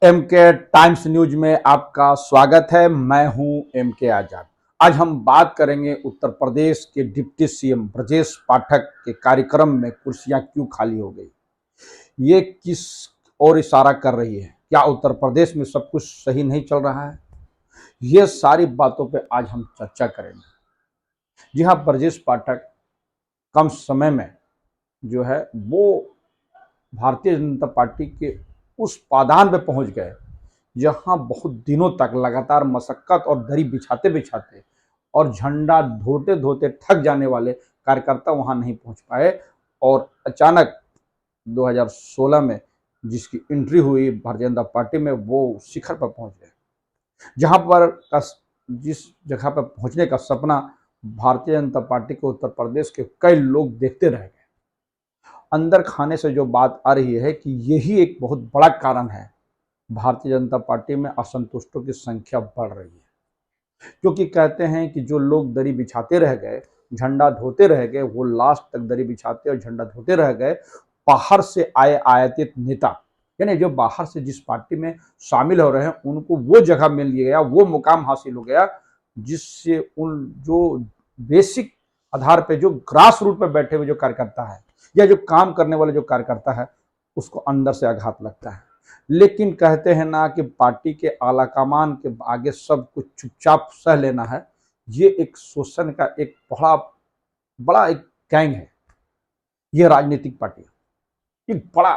M के times news में आपका स्वागत है। मैं हूं एम के आजाद। आज हम बात करेंगे उत्तर प्रदेश के डिप्टी सीएम ब्रजेश पाठक के कार्यक्रम में कुर्सियां क्यों खाली हो गई, ये किस ओर इशारा कर रही है। क्या उत्तर प्रदेश में सब कुछ सही नहीं चल रहा है? ये सारी बातों पे आज हम चर्चा करेंगे। जी हाँ, ब्रजेश पाठक कम समय में जो है वो भारतीय जनता पार्टी के उस पादान पे पहुंच गए जहां बहुत दिनों तक लगातार मशक्कत और दरी बिछाते बिछाते और झंडा धोते धोते थक जाने वाले कार्यकर्ता वहां नहीं पहुंच पाए। और अचानक 2016 में जिसकी एंट्री हुई भारतीय जनता पार्टी में, वो शिखर पर पहुंच गए। जहां पर जिस जगह पर पहुंचने का सपना भारतीय जनता पार्टी के उत्तर प्रदेश के कई लोग देखते रह गए। अंदर खाने से जो बात आ रही है कि यही एक बहुत बड़ा कारण है भारतीय जनता पार्टी में असंतुष्टों की संख्या बढ़ रही है। क्योंकि कहते हैं कि जो लोग दरी बिछाते रह गए, झंडा धोते रह गए, वो लास्ट तक दरी बिछाते और झंडा धोते रह गए। बाहर से आए आयातित नेता, यानी जो बाहर से जिस पार्टी में शामिल हो रहे हैं, उनको वो जगह मिल गया, वो मुकाम हासिल हो गया, जिससे उन जो बेसिक आधार पे जो ग्रास रूट पे बैठे हुए जो कार्यकर्ता है या जो काम करने वाले जो कार्यकर्ता है, उसको अंदर से आघात लगता है। लेकिन कहते हैं ना कि पार्टी के आला कमान के आगे सब कुछ चुपचाप सह लेना है। ये एक शोषण का एक बड़ा बड़ा एक गैंग है। ये राजनीतिक पार्टी एक बड़ा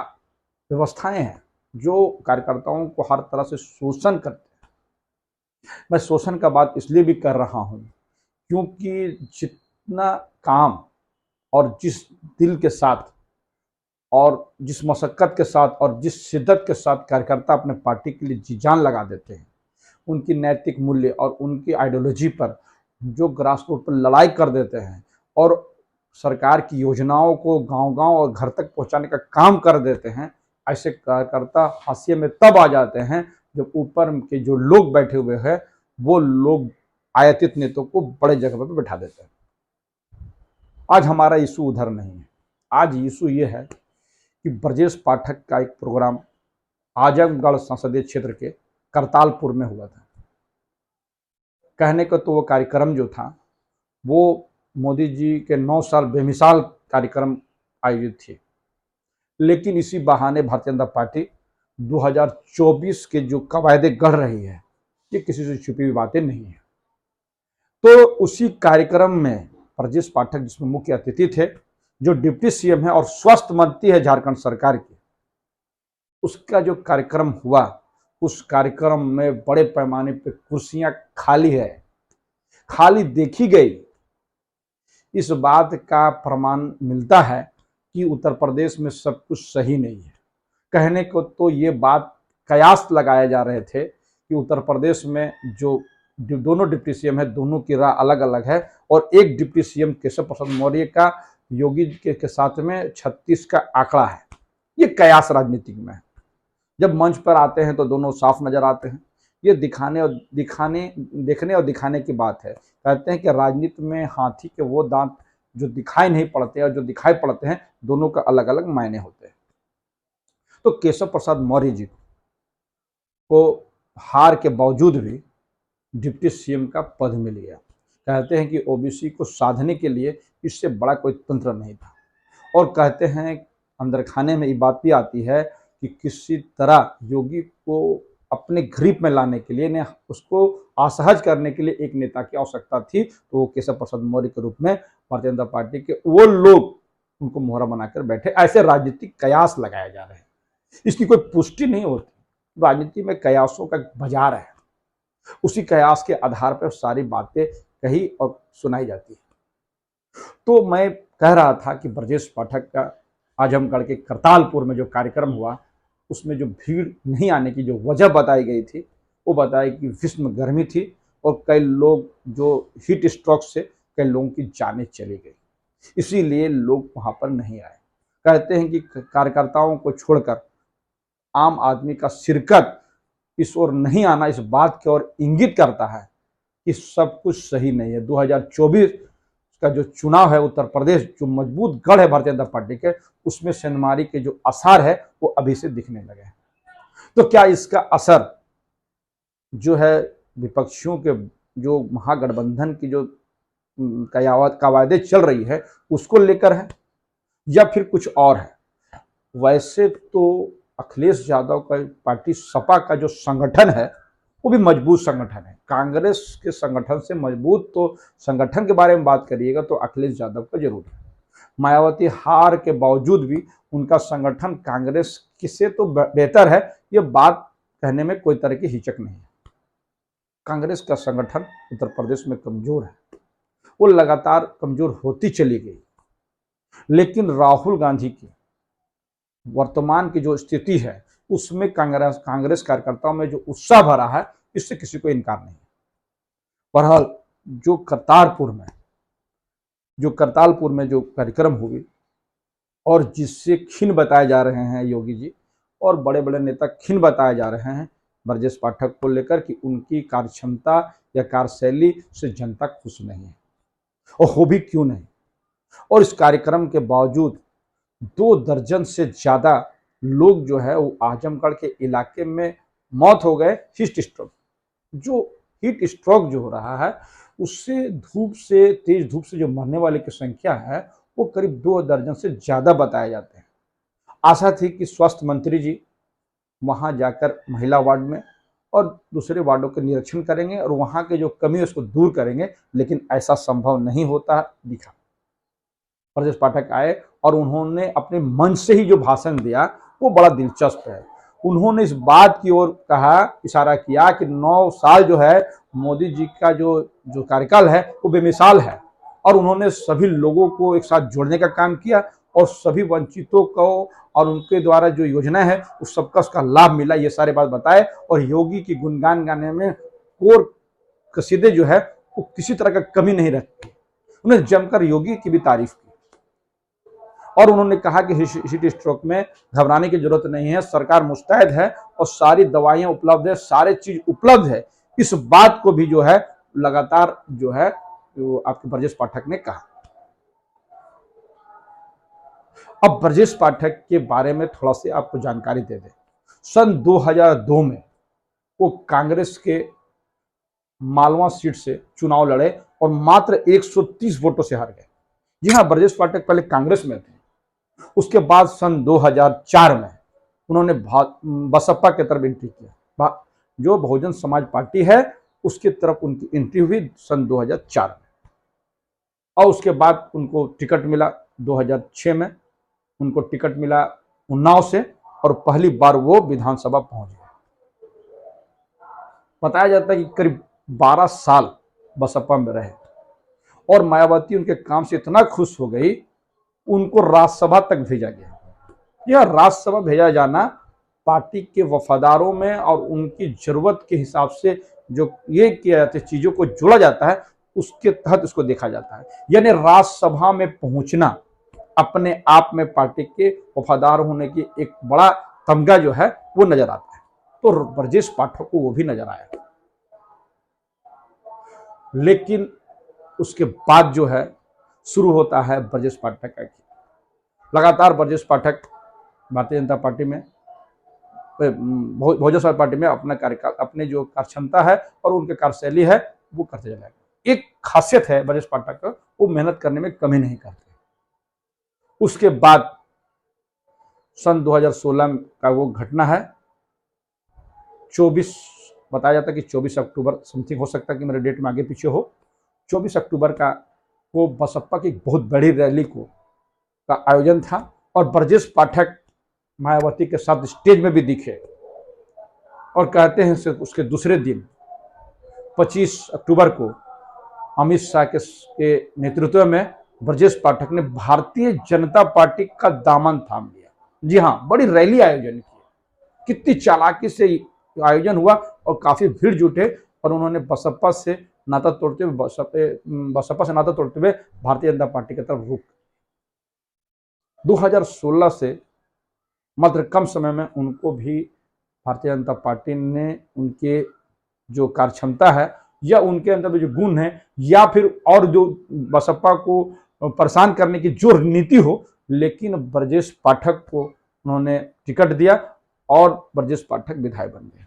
व्यवस्थाएं हैं जो कार्यकर्ताओं को हर तरह से शोषण करते हैं। मैं शोषण का बात इसलिए भी कर रहा हूं क्योंकि जितना काम और जिस दिल के साथ और जिस मशक्कत के साथ और जिस शिद्दत के साथ कार्यकर्ता अपने पार्टी के लिए जी जान लगा देते हैं, उनकी नैतिक मूल्य और उनकी आइडियोलॉजी पर जो ग्रास रूट पर लड़ाई कर देते हैं और सरकार की योजनाओं को गांव-गांव और घर तक पहुंचाने का काम कर देते हैं, ऐसे कार्यकर्ता हाशिए में तब आ जाते हैं जब ऊपर के जो लोग बैठे हुए हैं वो लोग आयातित नेताओं को बड़े जगह पर बैठा देते हैं। आज हमारा इशू उधर नहीं है। आज इशू ये है कि ब्रजेश पाठक का एक प्रोग्राम आजमगढ़ संसदीय क्षेत्र के करतालपुर में हुआ था। कहने को तो वो कार्यक्रम जो था वो मोदी जी के 9 साल बेमिसाल कार्यक्रम आयोजित थे, लेकिन इसी बहाने भारतीय जनता पार्टी 2024 के जो कवायदे गढ़ रही है, ये किसी से छुपी हुई बातें नहीं है। तो उसी कार्यक्रम में ब्रजेश पाठक, जिसमें मुख्य अतिथि थे, जो डिप्टी सीएम है और स्वास्थ्य मंत्री है झारखंड सरकार की, उसका जो कार्यक्रम हुआ, उस कार्यक्रम में बड़े पैमाने पे कुर्सियां खाली है, खाली देखी गई। इस बात का प्रमाण मिलता है कि उत्तर प्रदेश में सब कुछ सही नहीं है। कहने को तो ये बात कयास लगाए जा रहे थे कि उत्तर प्रदेश में जो दोनों डिप्टी सीएम है, दोनों की राह अलग अलग है और एक डिप्टी सीएम केशव प्रसाद मौर्य का योगी के साथ में 36 का आंकड़ा है। ये कयास राजनीतिक में है। जब मंच पर आते हैं तो दोनों साफ नजर आते हैं। ये देखने और दिखाने की बात है। कहते हैं कि राजनीति में हाथी के वो दांत जो दिखाई नहीं पड़ते और जो दिखाई पड़ते हैं, दोनों का अलग अलग मायने होते हैं। तो केशव प्रसाद मौर्य जी को हार के बावजूद भी डिप्टी सीएम का पद मिल गया। कहते हैं कि ओबीसी को साधने के लिए इससे बड़ा कोई तंत्र नहीं था। और कहते हैं अंदर खाने में ये बात भी आती है कि किसी तरह योगी को अपने ग्रिप में लाने के लिए, उसको असहज करने के लिए एक नेता की आवश्यकता थी, तो वो केशव प्रसाद मौर्य के रूप में भारतीय जनता पार्टी के वो लोग उनको मोहरा बनाकर बैठे। ऐसे राजनीतिक कयास लगाए जा रहे हैं, इसकी कोई पुष्टि नहीं होती। राजनीति में कयासों का बाजार है, उसी कयास के आधार पर सारी बातें कही और सुनाई जाती है। तो मैं कह रहा था कि ब्रजेश पाठक का आजमगढ़ के करतालपुर में जो कार्यक्रम हुआ, उसमें जो भीड़ नहीं आने की जो वजह बताई गई थी, वो बताई कि भीषण गर्मी थी और कई लोग जो हीट स्ट्रोक से कई लोगों की जानें चली गई, इसीलिए लोग वहां पर नहीं आए। कहते हैं कि कार्यकर्ताओं को छोड़कर आम आदमी का शिरकत इस ओर नहीं आना इस बात की ओर इंगित करता है कि सब कुछ सही नहीं है। 2024 का जो चुनाव है उत्तर प्रदेश, जो मजबूत गढ़ है भारतीय जनता पार्टी के, उसमें सेंधमारी के जो आसार है वो अभी से दिखने लगे हैं। तो क्या इसका असर जो है विपक्षियों के जो महागठबंधन की जो कवायदे चल रही है उसको लेकर है या फिर कुछ और है? वैसे तो अखिलेश यादव का पार्टी सपा का जो संगठन है वो भी मजबूत संगठन है। कांग्रेस के संगठन से मजबूत तो संगठन के बारे में बात करिएगा तो अखिलेश यादव का जरूर है। मायावती हार के बावजूद भी उनका संगठन कांग्रेस से तो बेहतर है, ये बात कहने में कोई तरह की हिचक नहीं है। कांग्रेस का संगठन उत्तर प्रदेश में कमजोर है, वो लगातार कमजोर होती चली गई। लेकिन राहुल गांधी की वर्तमान की जो स्थिति है उसमें कांग्रेस कार्यकर्ताओं में जो उत्साह भरा है इससे किसी को इनकार नहीं है। बहरहाल जो करतारपुर में जो कार्यक्रम हुई और जिससे खिन बताए जा रहे हैं योगी जी और बड़े बड़े नेता खिन बताए जा रहे हैं ब्रजेश पाठक को लेकर कि उनकी कार्यक्षमता या कार्यशैली से जनता खुश नहीं है, और हो भी क्यों नहीं। और इस कार्यक्रम के बावजूद 2 दर्जन से ज्यादा लोग जो है वो आजमगढ़ के इलाके में मौत हो गए हीट स्ट्रोक। जो हीट स्ट्रोक जो हो रहा है उससे तेज धूप से जो मरने वाले की संख्या है वो करीब 2 दर्जन से ज्यादा बताए जाते हैं। आशा थी कि स्वास्थ्य मंत्री जी वहां जाकर महिला वार्ड में और दूसरे वार्डों का निरीक्षण करेंगे और वहां के जो कमी है उसको दूर करेंगे, लेकिन ऐसा संभव नहीं होता दिखा। ब्रजेश पाठक आए और उन्होंने अपने मन से ही जो भाषण दिया वो बड़ा दिलचस्प है। उन्होंने इस बात की ओर इशारा किया कि 9 साल जो है मोदी जी का जो कार्यकाल है वो बेमिसाल है, और उन्होंने सभी लोगों को एक साथ जोड़ने का काम किया और सभी वंचितों को और उनके द्वारा जो योजना है उस सबका उसका लाभ मिला, ये सारे बात बताए। और योगी की गुणगान गाने में कोर कसीदे जो है वो किसी तरह का कमी नहीं रखती। उन्होंने जमकर योगी की भी तारीफ की और उन्होंने कहा कि हीट स्ट्रोक में घबराने की जरूरत नहीं है, सरकार मुस्तैद है और सारी दवाइयां उपलब्ध है, सारे चीज उपलब्ध है। इस बात को भी जो है लगातार जो है आपके ब्रजेश पाठक ने कहा। अब ब्रजेश पाठक के बारे में थोड़ा सी आपको जानकारी दे दें। सन 2002 में वो कांग्रेस के मालवा सीट से चुनाव लड़े और मात्र 130 वोटों से हार गए। जी हाँ, ब्रजेश पाठक पहले कांग्रेस में थे। उसके बाद सन 2004 में उन्होंने बसपा की तरफ एंट्री किया, जो बहुजन समाज पार्टी है उसकी तरफ उनकी एंट्री हुई सन 2004 में। और उसके बाद उनको टिकट मिला 2006 में, उनको टिकट मिला उन्नाव से और पहली बार वो विधानसभा पहुंच गए। बताया जाता है कि करीब 12 साल बसपा में रहे और मायावती उनके काम से इतना खुश हो गई उनको राज्यसभा तक भेजा गया। यह राज्यसभा भेजा जाना पार्टी के वफादारों में और उनकी जरूरत के हिसाब से जो ये किया जाता है, चीजों को जोड़ा जाता है, उसके तहत उसको देखा जाता है। यानी राज्यसभा में पहुंचना अपने आप में पार्टी के वफादार होने की एक बड़ा तमगा जो है वो नजर आता है। तो ब्रजेश पाठक को वो भी नजर आया। लेकिन उसके बाद जो है शुरू होता है ब्रजेश पाठक का खेल। लगातार ब्रजेश पाठक भारतीय जनता पार्टी में बहुजन समाज पार्टी में अपना कार्यकाल, अपने जो कार्यक्षमता है और उनके कार्यशैली है वो करते चले। एक खासियत है ब्रजेश पाठक का, वो मेहनत करने में कमी नहीं करते। उसके बाद सन 2016 का वो घटना है, 24 बताया जाता है कि 24 अक्टूबर समथिंग, हो सकता है कि मेरे डेट में आगे पीछे हो, 24 अक्टूबर का वो बसपा की बहुत बड़ी रैली का आयोजन था और ब्रजेश पाठक मायावती के साथ स्टेज में भी दिखे और कहते हैं उसके दूसरे दिन 25 अक्टूबर को अमित शाह के नेतृत्व में ब्रजेश पाठक ने भारतीय जनता पार्टी का दामन थाम लिया। जी हाँ, बड़ी रैली आयोजन की, कितनी चालाकी से आयोजन हुआ और काफी भीड़ जुटे और उन्होंने बसपा से नाता तोड़ते हुए भारतीय जनता पार्टी की तरफ रुख। 2016 से मात्र कम समय में उनको भी भारतीय जनता पार्टी ने उनके जो कार्यक्षमता है या उनके अंदर जो गुण है या फिर और जो बसपा को परेशान करने की जो नीति हो, लेकिन ब्रजेश पाठक को उन्होंने टिकट दिया और ब्रजेश पाठक विधायक बन गए।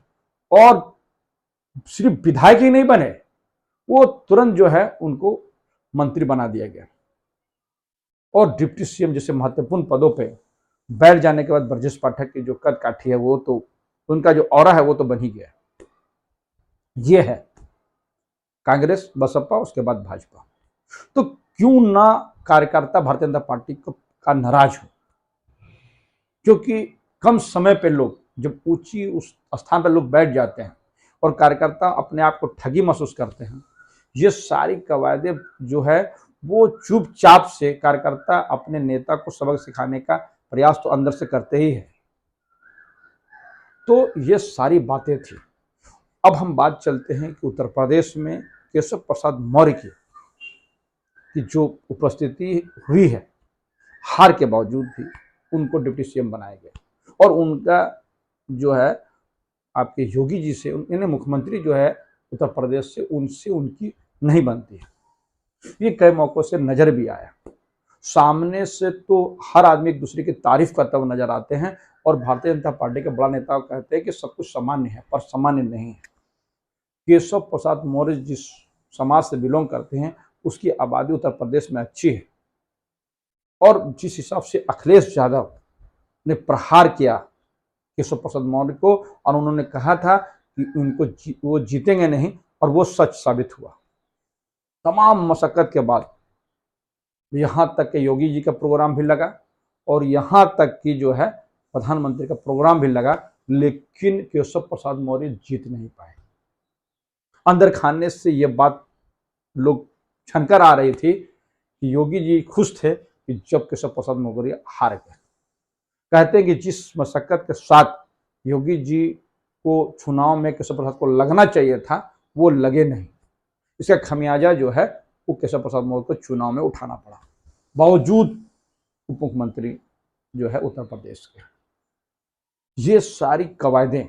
और सिर्फ विधायक ही नहीं बने, वो तुरंत जो है उनको मंत्री बना दिया गया। और डिप्टी सीएम जैसे महत्वपूर्ण पदों पे बैठ जाने के बाद ब्रजेश पाठक की जो कद काठी है, वो तो उनका जो ऑरा है वो तो बन ही गया। ये है कांग्रेस, बसपा, उसके बाद भाजपा। तो क्यों ना कार्यकर्ता भारतीय जनता पार्टी का नाराज हो, क्योंकि कम समय पे लोग जब ऊंची उस स्थान पर लोग बैठ जाते हैं और कार्यकर्ता अपने आप को ठगी महसूस करते हैं। ये सारी कवायदे जो है वो चुपचाप से कार्यकर्ता अपने नेता को सबक सिखाने का प्रयास तो अंदर से करते ही है। तो ये सारी बातें थी। अब हम बात चलते हैं कि उत्तर प्रदेश में केशव प्रसाद मौर्य की जो उपस्थिति हुई है, हार के बावजूद भी उनको डिप्टी सीएम बनाया गया। और उनका जो है आपके योगी जी से, उन्हें मुख्यमंत्री जो है उत्तर प्रदेश से, उनसे उनकी नहीं बनती है। ये कई मौकों से नजर भी आया। सामने से तो हर आदमी एक दूसरे की तारीफ करता हुआ नजर आते हैं और भारतीय जनता पार्टी के बड़ा नेता कहते हैं कि सब कुछ सामान्य है, पर सामान्य नहीं है। केशव प्रसाद मौर्य जिस समाज से बिलोंग करते हैं उसकी आबादी उत्तर प्रदेश में अच्छी है। और जिस हिसाब से अखिलेश यादव ने प्रहार किया केशव प्रसाद मौर्य को और उन्होंने कहा था कि उनको वो जीतेंगे नहीं, और वो सच साबित हुआ। तमाम मशक्कत के बाद यहाँ तक के योगी जी का प्रोग्राम भी लगा और यहाँ तक कि जो है प्रधानमंत्री का प्रोग्राम भी लगा, लेकिन केशव प्रसाद मौर्य जीत नहीं पाए। अंदर खाने से ये बात लोग छनकर आ रही थी कि योगी जी खुश थे कि जब केशव प्रसाद मौर्य हार गए। कहते हैं कि जिस मशक्कत के साथ योगी जी को चुनाव में केशव प्रसाद को लगना चाहिए था, वो लगे नहीं। इसका खमियाजा जो है वो केशव प्रसाद मौर्य को चुनाव में उठाना पड़ा, बावजूद उप मुख्यमंत्री जो है उत्तर प्रदेश के। ये सारी कवायदें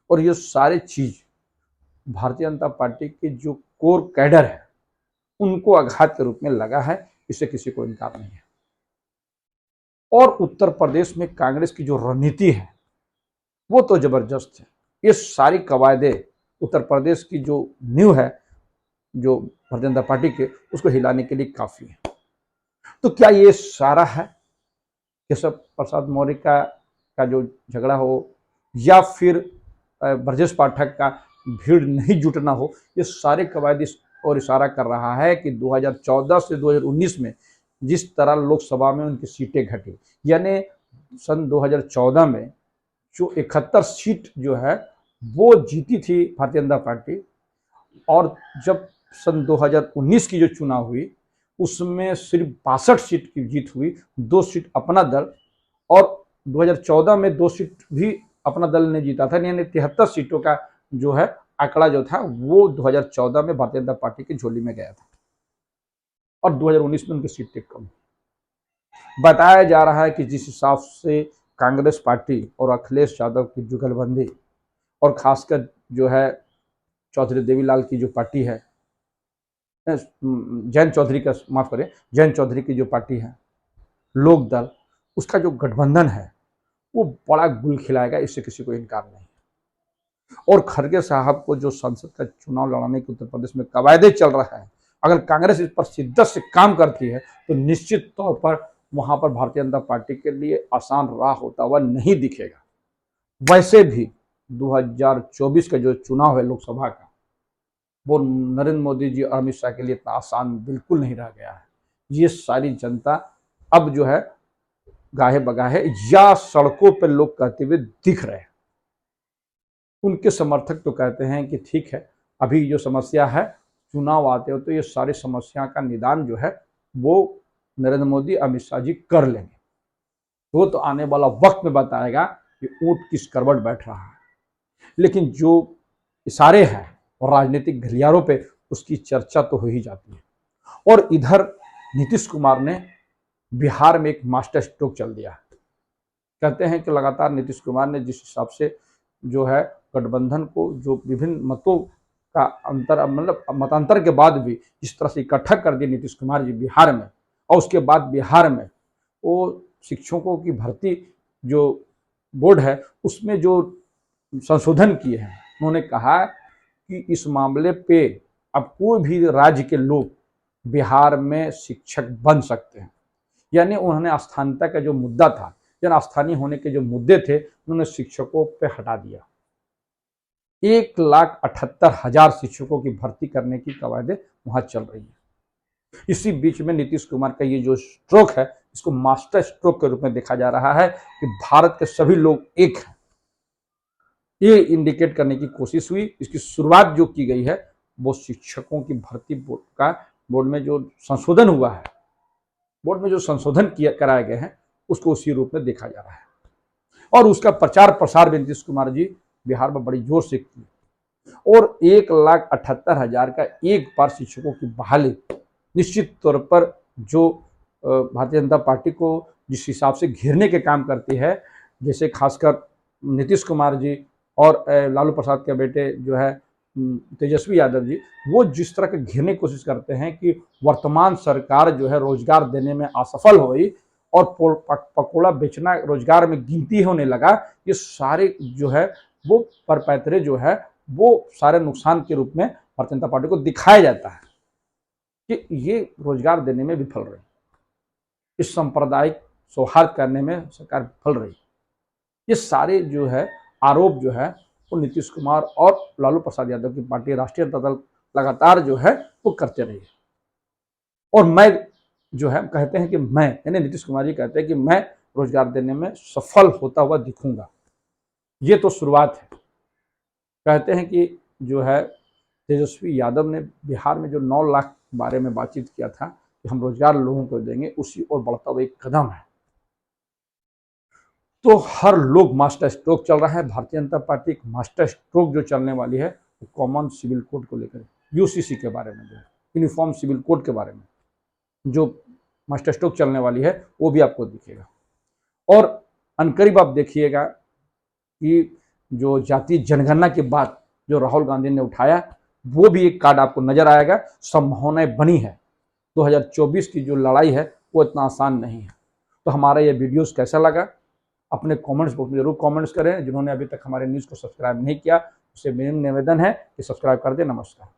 और ये सारी चीज भारतीय जनता पार्टी के जो कोर कैडर है उनको आघात के रूप में लगा है, इससे किसी को इनकार नहीं है। और उत्तर प्रदेश में कांग्रेस की जो रणनीति है वो तो जबरदस्त है। ये सारी कवायदें उत्तर प्रदेश की जो नींव है जो भारतीय जनता पार्टी के, उसको हिलाने के लिए काफी है। तो क्या ये सारा है केशव प्रसाद मौर्य का जो झगड़ा हो, या फिर ब्रजेश पाठक का भीड़ नहीं जुटना हो? ये सारे कवायद और इशारा कर रहा है कि 2014 से 2019 में जिस तरह लोकसभा में उनकी सीटें घटी, यानी सन 2014 में जो 71 सीट जो है वो जीती थी भारतीय जनता पार्टी, और जब सन 2019 की जो चुनाव हुई उसमें सिर्फ 62 सीट की जीत हुई, 2 सीट अपना दल, और 2014 में 2 सीट भी अपना दल ने जीता था, यानी 73 सीटों का जो है आंकड़ा जो था वो 2014 में भारतीय जनता पार्टी की झोली में गया था, और 2019 में उनकी सीटें कम। बताया जा रहा है कि जिस हिसाब से कांग्रेस पार्टी और अखिलेश यादव की जुगलबंदी, और खासकर जो है चौधरी देवीलाल की जो पार्टी है, जैन चौधरी का, माफ करें, जैन चौधरी की जो पार्टी है लोक दल, उसका जो गठबंधन है वो बड़ा गुल खिलाएगा, इससे किसी को इनकार नहीं। और खड़गे साहब को जो संसद का चुनाव लड़ाने की उत्तर प्रदेश में कवायदे चल रहा है, अगर कांग्रेस इस पर शिद्दत से काम करती है तो निश्चित तौर पर वहां पर भारतीय जनता पार्टी के लिए आसान राह होता हुआ नहीं दिखेगा। वैसे भी 2024 का जो चुनाव है लोकसभा का, वो नरेंद्र मोदी जी और अमित शाह के लिए इतना आसान बिल्कुल नहीं रह गया है। ये सारी जनता अब जो है गाहे बगाहे या सड़कों पर लोग कहते हुए दिख रहे हैं। उनके समर्थक तो कहते हैं कि ठीक है, अभी जो समस्या है, चुनाव आते हो तो ये सारी समस्या का निदान जो है वो नरेंद्र मोदी अमित शाह जी कर लेंगे। वो तो आने वाला वक्त में बताएगा कि ऊंट किस करवट बैठ रहा है। लेकिन जो इशारे हैं और राजनीतिक गलियारों पे उसकी चर्चा तो हो ही जाती है। और इधर नीतीश कुमार ने बिहार में एक मास्टर स्ट्रोक चल दिया है। कहते हैं कि लगातार नीतीश कुमार ने जिस हिसाब से जो है गठबंधन को, जो विभिन्न मतों का अंतर, मतलब मतांतर के बाद भी जिस तरह से इकट्ठा कर दिया नीतीश कुमार जी बिहार में, और उसके बाद बिहार में वो शिक्षकों की भर्ती जो बोर्ड है उसमें जो संशोधन किए हैं, उन्होंने कहा कि इस मामले पे अब कोई भी राज्य के लोग बिहार में शिक्षक बन सकते हैं। यानी उन्होंने स्थानीयता का जो मुद्दा था, जन स्थानीय होने के जो मुद्दे थे, उन्होंने शिक्षकों पे हटा दिया। 1,78,000 शिक्षकों की भर्ती करने की कवायदें वहां चल रही है। इसी बीच में नीतीश कुमार का ये जो स्ट्रोक है, इसको मास्टर स्ट्रोक के रूप में देखा जा रहा है कि भारत के सभी लोग एक हैं। ये इंडिकेट करने की कोशिश हुई। इसकी शुरुआत जो की गई है वो शिक्षकों की भर्ती बोर्ड में जो संशोधन हुआ है, बोर्ड में जो संशोधन किया कराए गए हैं, उसको उसी रूप में देखा जा रहा है। और उसका प्रचार प्रसार भी नीतीश कुमार जी बिहार में बड़ी जोर से किए और 1,78,000 का एक बार शिक्षकों की बहाली निश्चित तौर पर जो भारतीय जनता पार्टी को जिस हिसाब से घेरने के काम करती है, जैसे खासकर नीतीश कुमार जी और लालू प्रसाद के बेटे जो है तेजस्वी यादव जी, वो जिस तरह के घेरने की कोशिश करते हैं कि वर्तमान सरकार जो है रोजगार देने में असफल हुई और पकोड़ा बेचना रोजगार में गिनती होने लगा, ये सारे जो है वो परपैतरे जो है वो सारे नुकसान के रूप में भारतीय जनता पार्टी को दिखाया जाता है कि ये रोजगार देने में विफल रही, इस सांप्रदायिक सौहार्द करने में सरकार विफल रही। ये सारे जो है आरोप जो है वो नीतीश कुमार और लालू प्रसाद यादव की पार्टी राष्ट्रीय जनता दल लगातार जो है वो करते रही। और मैं जो है कहते हैं कि मैं यानी नीतीश कुमार जी कहते हैं कि मैं रोजगार देने में सफल होता हुआ दिखूंगा। ये तो शुरुआत है। कहते हैं कि जो है तेजस्वी यादव ने बिहार में जो 9 लाख के बारे में बातचीत किया था कि हम रोजगार लोगों को देंगे, उसी और बढ़ता हुआ एक कदम है। तो हर लोग मास्टर स्ट्रोक चल रहा है। भारतीय जनता पार्टी एक मास्टर स्ट्रोक जो चलने वाली है वो कॉमन सिविल कोड को लेकर, यूसीसी के बारे में, जो है यूनिफॉर्म सिविल कोड के बारे में जो मास्टर स्ट्रोक चलने वाली है वो भी आपको दिखेगा। और अनकरीब आप देखिएगा कि जो जाति जनगणना की बात जो राहुल गांधी ने उठाया, वो भी एक कार्ड आपको नजर आएगा। संभावनाएं बनी है। 2024 की जो लड़ाई है वो इतना आसान नहीं है। तो हमारा ये वीडियोस कैसा लगा अपने कमेंट्स बॉक्स में जरूर कमेंट्स करें। जिन्होंने अभी तक हमारे न्यूज़ को सब्सक्राइब नहीं किया, उससे मेरा निवेदन है कि सब्सक्राइब कर दें। नमस्कार।